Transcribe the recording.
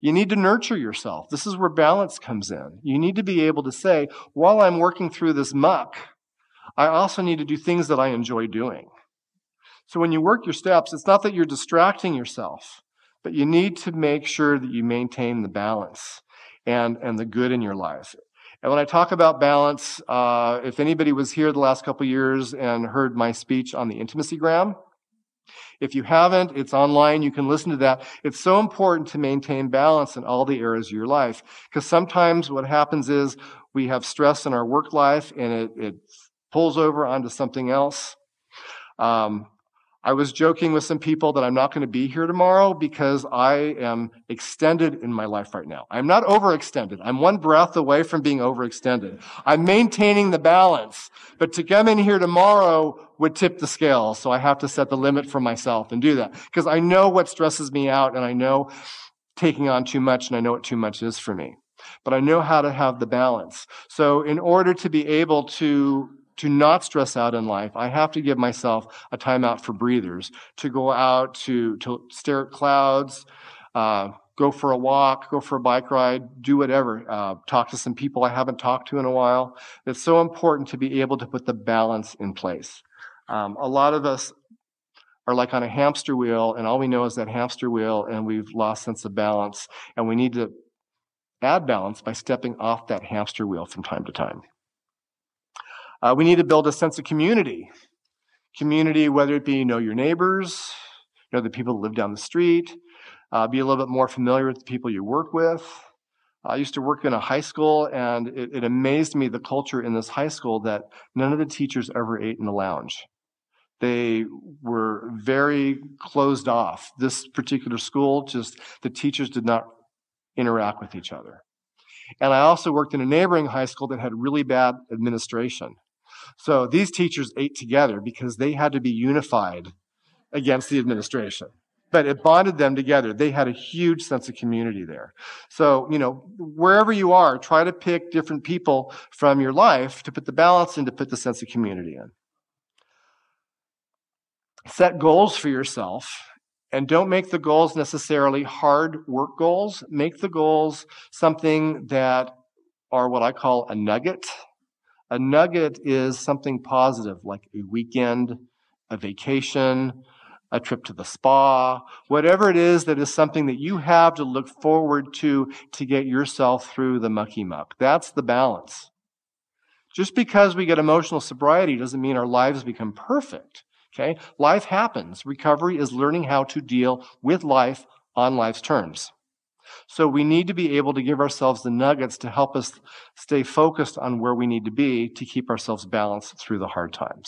You need to nurture yourself. This is where balance comes in. You need to be able to say, while I'm working through this muck, I also need to do things that I enjoy doing. So when you work your steps, it's not that you're distracting yourself, but you need to make sure that you maintain the balance and the good in your life. And when I talk about balance, if anybody was here the last couple of years and heard my speech on the intimacygram, if you haven't, it's online. You can listen to that. It's so important to maintain balance in all the areas of your life, because sometimes what happens is we have stress in our work life and it pulls over onto something else. I was joking with some people that I'm not going to be here tomorrow because I am extended in my life right now. I'm not overextended. I'm one breath away from being overextended. I'm maintaining the balance, but to come in here tomorrow would tip the scale. So I have to set the limit for myself and do that because I know what stresses me out and I know taking on too much and I know what too much is for me. But I know how to have the balance. So in order to be able to not stress out in life, I have to give myself a time out for breathers, to go out, to stare at clouds, go for a walk, go for a bike ride, do whatever, talk to some people I haven't talked to in a while. It's so important to be able to put the balance in place. A lot of us are like on a hamster wheel, and all we know is that hamster wheel, and we've lost sense of balance, and we need to add balance by stepping off that hamster wheel from time to time. We need to build a sense of community. Community, whether it be know your neighbors, know the people that live down the street, be a little bit more familiar with the people you work with. I used to work in a high school, and it amazed me, the culture in this high school, that none of the teachers ever ate in the lounge. They were very closed off. This particular school, the teachers did not interact with each other. And I also worked in a neighboring high school that had really bad administration. So these teachers ate together because they had to be unified against the administration. But it bonded them together. They had a huge sense of community there. So, wherever you are, try to pick different people from your life to put the balance in, to put the sense of community in. Set goals for yourself. And don't make the goals necessarily hard work goals. Make the goals something that are what I call a nugget. A nugget is something positive, like a weekend, a vacation, a trip to the spa, whatever it is that is something that you have to look forward to get yourself through the mucky muck. That's the balance. Just because we get emotional sobriety doesn't mean our lives become perfect. Okay? Life happens. Recovery is learning how to deal with life on life's terms. So we need to be able to give ourselves the nuggets to help us stay focused on where we need to be to keep ourselves balanced through the hard times.